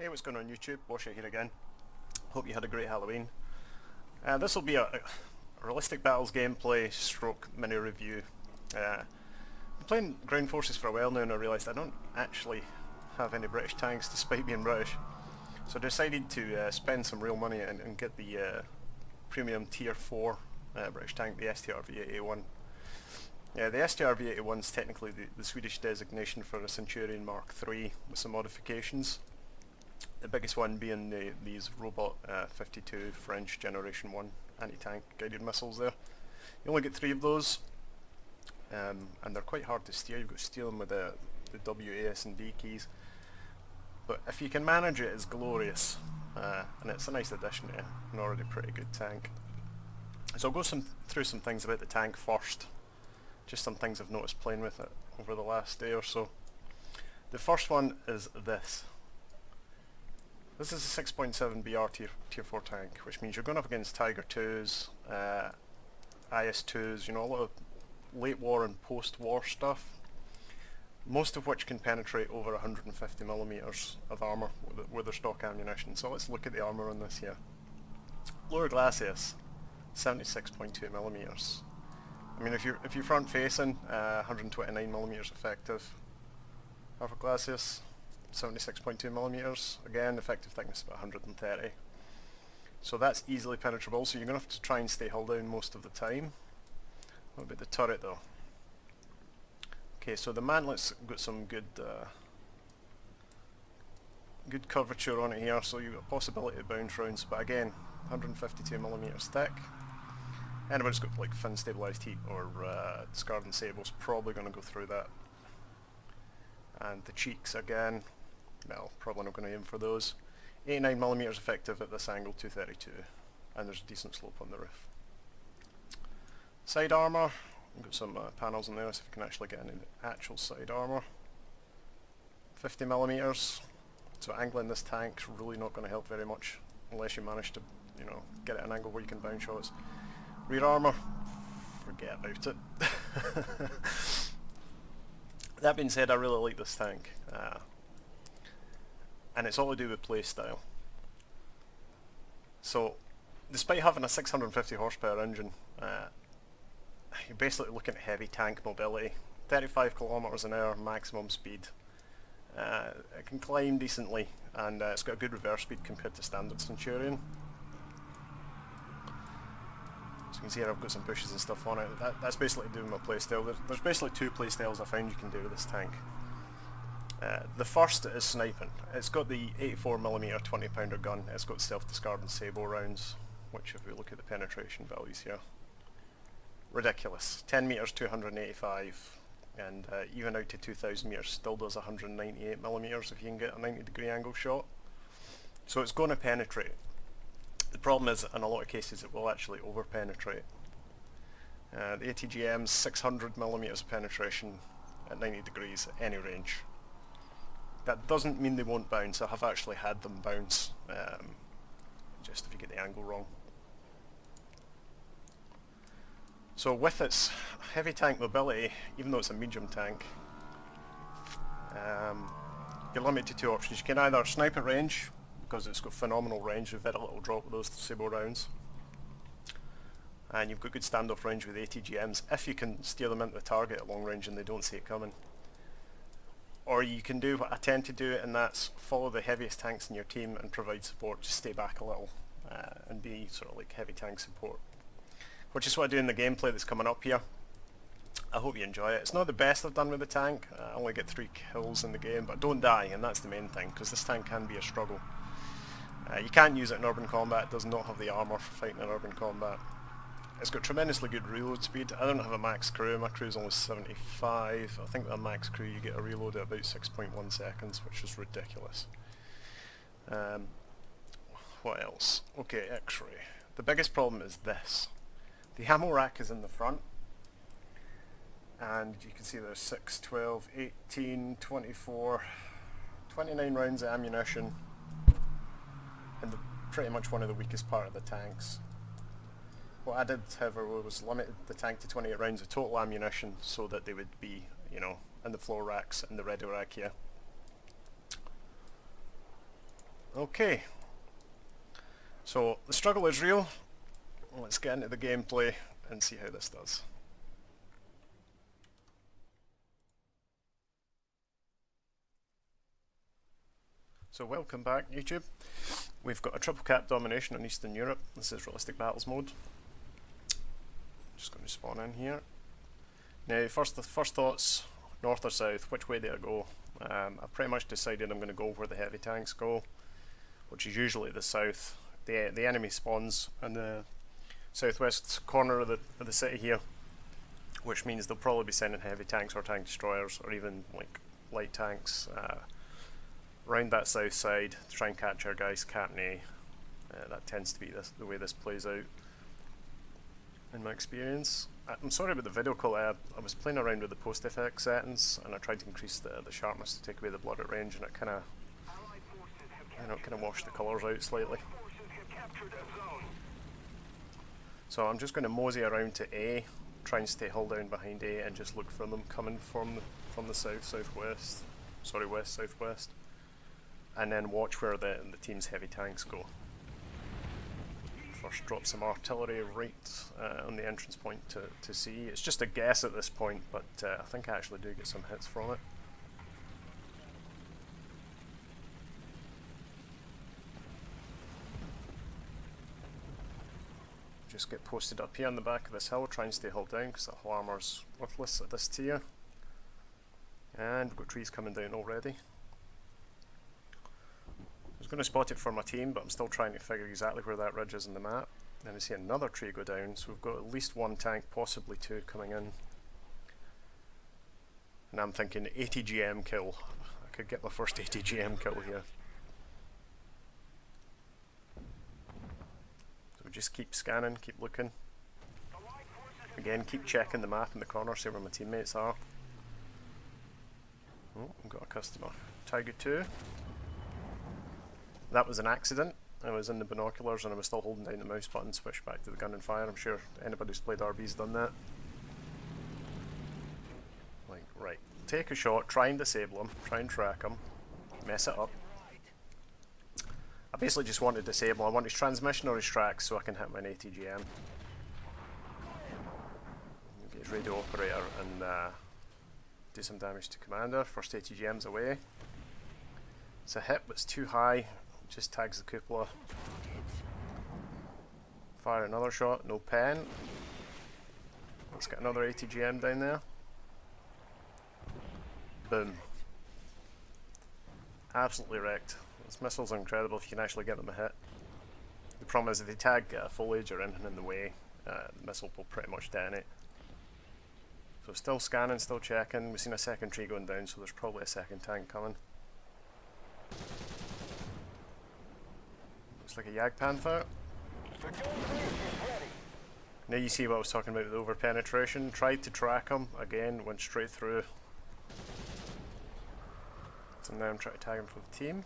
Hey, what's going on YouTube? Washer here again. Hope you had a great Halloween. This will be a realistic battles gameplay stroke mini review. I've been playing ground forces for a while now and I realised I don't actually have any British tanks despite being British. So I decided to spend some real money and get the premium tier 4 British tank, the STRV 81. Yeah, the STRV 81 is technically the Swedish designation for a Centurion Mark III with some modifications. The biggest one being these Robot 52 French Generation 1 anti-tank guided missiles there. You only get 3 of those, and they're quite hard to steer. You've got to steer them with the W, A, S and D keys. But if you can manage it, it's glorious, and it's a nice addition to an already pretty good tank. So I'll go through some things about the tank first, just some things I've noticed playing with it over the last day or so. The first one is this. This is a 6.7 BR tier 4 tank, which means you're going up against Tiger 2s, IS 2s, you know, a lot of late war and post-war stuff, most of which can penetrate over 150mm of armour with their stock ammunition. So let's look at the armour on this here. Lower glacis, 76.2mm. I mean, if you're front facing, 129mm effective. Upper glacis, 76.2mm, again effective thickness about 130. So that's easily penetrable, so you're going to have to try and stay hull down most of the time. What about the turret though? Okay, so the mantlet's got some good curvature on it here, so you've got a possibility of bounce rounds, but again, 152mm thick. Anybody's got like fin stabilised heat or discard and sable's probably going to go through that. And the cheeks again, well, probably not going to aim for those. 89mm effective at this angle, 232, and there's a decent slope on the roof. Side armour, we've got some panels in there, so if you can actually get any actual side armour. 50mm, so angling this tank's really not going to help very much unless you manage to, you know, get at an angle where you can bounce shots. Rear armour, forget about it. That being said, I really like this tank, and it's all to do with playstyle. So, despite having a 650 horsepower engine, you're basically looking at heavy tank mobility. 35 kilometers an hour maximum speed. It can climb decently, and it's got a good reverse speed compared to standard Centurion. So you can see here I've got some bushes and stuff on it. That's basically doing my playstyle. There's basically 2 playstyles I found you can do with this tank. The first is sniping. It's got the 84mm 20-pounder gun. It's got self-discard and sable rounds, which if we look at the penetration values here, ridiculous. 10 meters 285, and even out to 2000 meters still does 198mm if you can get a 90-degree angle shot. So it's going to penetrate. The problem is, in a lot of cases, it will actually over-penetrate. The ATGM's 600mm of penetration at 90 degrees at any range. That doesn't mean they won't bounce. I have actually had them bounce, just if you get the angle wrong. So with its heavy tank mobility, even though it's a medium tank, you're limited to 2 options. You can either snipe at range, because it's got phenomenal range with very little drop with those sable rounds, and you've got good standoff range with ATGMs if you can steer them into the target at long range and they don't see it coming. Or you can do what I tend to do, and that's follow the heaviest tanks in your team and provide support. Just stay back a little and be sort of like heavy tank support, which is what I do in the gameplay that's coming up here. I hope you enjoy it. It's not the best I've done with the tank. I only get 3 kills in the game, but don't die, and that's the main thing, because this tank can be a struggle. You can't use it in urban combat. It does not have the armour for fighting in urban combat. It's got tremendously good reload speed. I don't have a max crew. My crew is only 75. I think with a max crew you get a reload at about 6.1 seconds, which is ridiculous. What else? Okay, X-ray. The biggest problem is this. The ammo rack is in the front, and you can see there's 6, 12, 18, 24, 29 rounds of ammunition, and pretty much one of the weakest part of the tanks. What I did, however, was limit the tank to 28 rounds of total ammunition so that they would be, you know, in the floor racks and the ready rack here. Okay, so the struggle is real. Let's get into the gameplay and see how this does. So welcome back, YouTube. We've got a triple cap domination on Eastern Europe. This is realistic battles mode. Just going to spawn in here. Now, first thoughts, north or south, which way do I go? I've pretty much decided I'm going to go where the heavy tanks go, which is usually the south. The enemy spawns in the southwest corner of the city here, which means they'll probably be sending heavy tanks or tank destroyers, or even like light tanks around that south side to try and catch our guys Captain A. That tends to be the way this plays out in my experience. I'm sorry about the video quality. I was playing around with the post effect settings and I tried to increase the sharpness to take away the blur at range, and it kind of, washed the colours out slightly. So I'm just going to mosey around to A, try and stay hull down behind A and just look for them coming from the south-southwest, sorry, west-southwest, and then watch where the team's heavy tanks go. First drop some artillery right on the entrance point to C. It's just a guess at this point, but I think I actually do get some hits from it. Just get posted up here on the back of this hill, try and stay hull down because the hull armour's worthless at this tier. And we've got trees coming down already. I was going to spot it for my team, but I'm still trying to figure exactly where that ridge is in the map. Then I see another tree go down, so we've got at least one tank, possibly two, coming in. And I'm thinking ATGM kill. I could get my first ATGM kill here. So just keep scanning, keep looking. Again, keep checking the map in the corner, see where my teammates are. Oh, I've got a customer. Tiger 2. That was an accident. I was in the binoculars and I was still holding down the mouse button, switched back to the gun and fire. I'm sure anybody who's played RB's done that. Like, right, take a shot, try and disable him, try and track him, mess it up. I basically just want to disable him. I want his transmission or his tracks so I can hit my ATGM. Get his radio operator and do some damage to commander. First ATGM's away. It's a hit but it's too high. Just tags the cupola. Fire another shot, no pen. Let's get another ATGM down there. Boom. Absolutely wrecked. These missiles are incredible if you can actually get them a hit. The problem is if they tag foliage or anything in the way, the missile will pretty much detonate. So still scanning, still checking. We've seen a second tree going down, so there's probably a second tank coming. Looks like a Jagdpanther. Now you see what I was talking about with over penetration. Tried to track him, again, went straight through. So now I'm trying to tag him for the team.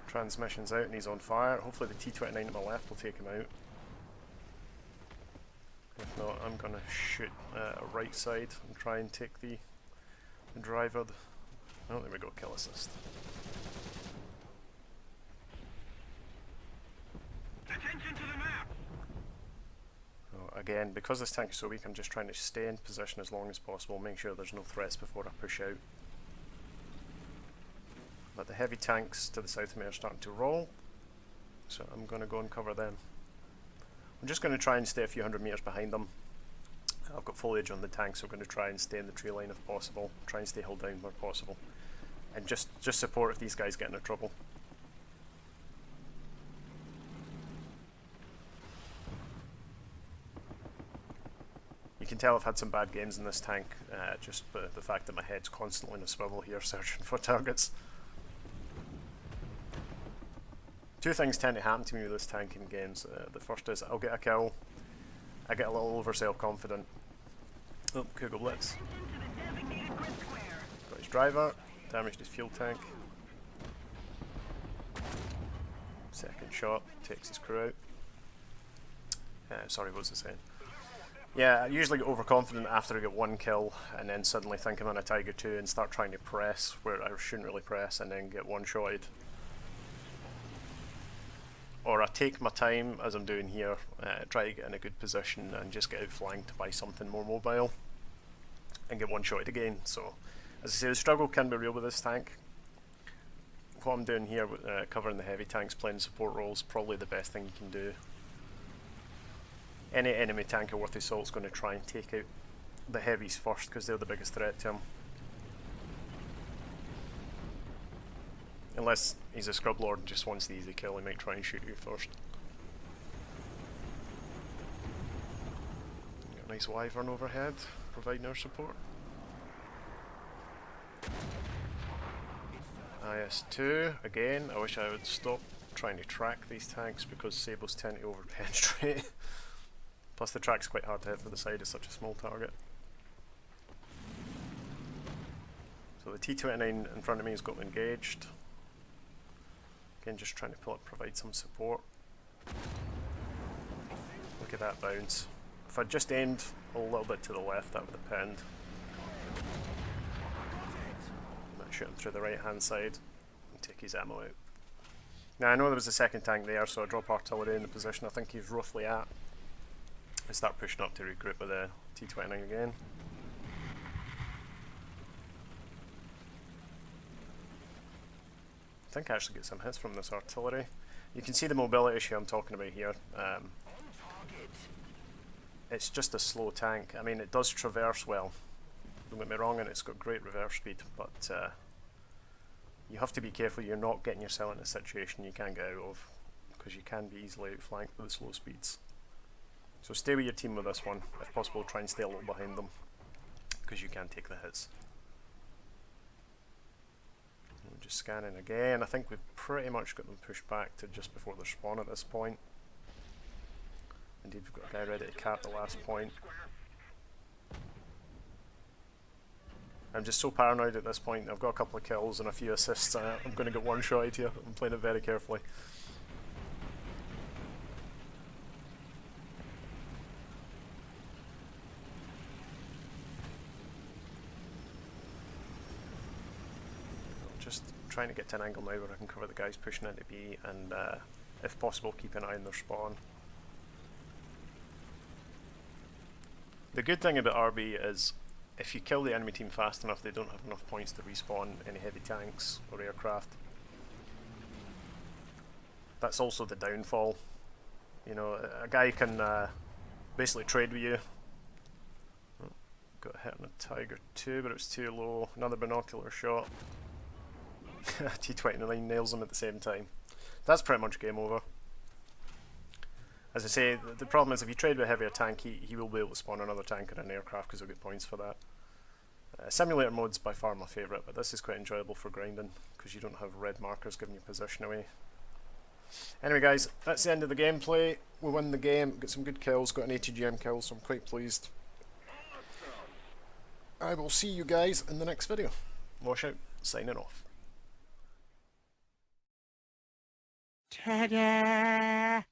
Transmission's out and he's on fire. Hopefully the T-29 to my left will take him out. If not, I'm going to shoot right side and try and take the driver. Oh, there we go, kill assist. Attention to the map. So again, because this tank is so weak, I'm just trying to stay in position as long as possible, make sure there's no threats before I push out. But the heavy tanks to the south of me are starting to roll, so I'm going to go and cover them. I'm just going to try and stay a few hundred meters behind them. I've got foliage on the tank, so I'm going to try and stay in the tree line if possible, try and stay held down where possible, and just support if these guys get into trouble. You can tell I've had some bad games in this tank, just the fact that my head's constantly in a swivel here searching for targets. Two things tend to happen to me with this tank in games. The first is I'll get a kill, I get a little over self-confident. Oh, Cougar Blitz. Got his driver, damaged his fuel tank. Second shot, takes his crew out. Sorry, what was I saying? Yeah, I usually get overconfident after I get one kill, and then suddenly think I'm on a Tiger 2 and start trying to press where I shouldn't really press, and then get one-shotted. Or I take my time, as I'm doing here, try to get in a good position and just get outflanked by something more mobile, and get one-shotted again. So, as I say, the struggle can be real with this tank. What I'm doing here, covering the heavy tanks, playing support roles, probably the best thing you can do. Any enemy tanker worth his salt is going to try and take out the heavies first because they're the biggest threat to him. Unless he's a scrub lord and just wants the easy kill, he might try and shoot you first. Got a nice wyvern overhead, providing our support. IS-2, again, I wish I would stop trying to track these tanks because Sables tend to over-penetrate. Plus the track's quite hard to hit for the side, it's such a small target. So the T-29 in front of me has got engaged. Again, just trying to provide some support. Look at that bounce. If I'd just aimed a little bit to the left, that would have pinned. Might shoot him through the right hand side and take his ammo out. Now I know there was a second tank there, so I drop artillery in the position I think he's roughly at. I start pushing up to regroup with the T-29 again. I think I actually get some hits from this artillery. You can see the mobility issue I'm talking about here. It's just a slow tank. I mean, it does traverse well, don't get me wrong, and it's got great reverse speed, but you have to be careful you're not getting yourself in a situation you can't get out of, because you can be easily outflanked with the slow speeds. So stay with your team with this one. If possible, try and stay a little behind them, because you can take the hits. Just scanning again. I think we've pretty much got them pushed back to just before their spawn at this point. Indeed, we've got a guy ready to cap the last point. I'm just so paranoid at this point. I've got a couple of kills and a few assists. I'm going to get one-shotted here. I'm playing it very carefully. Just trying to get to an angle now where I can cover the guys pushing into B and, if possible, keep an eye on their spawn. The good thing about RB is if you kill the enemy team fast enough, they don't have enough points to respawn any heavy tanks or aircraft. That's also the downfall. You know, a guy can basically trade with you. Got hit on a Tiger 2, but it was too low. Another binocular shot. T-29 nails him at the same time. That's pretty much game over. As I say, the problem is if you trade with a heavier tank, he will be able to spawn another tank and an aircraft because he'll get points for that. Simulator mode's by far my favourite, but this is quite enjoyable for grinding because you don't have red markers giving you position away. Anyway guys, that's the end of the gameplay. We won the game, got some good kills, got an ATGM kill, so I'm quite pleased. I will see you guys in the next video. Wash out, signing off. Ta-da!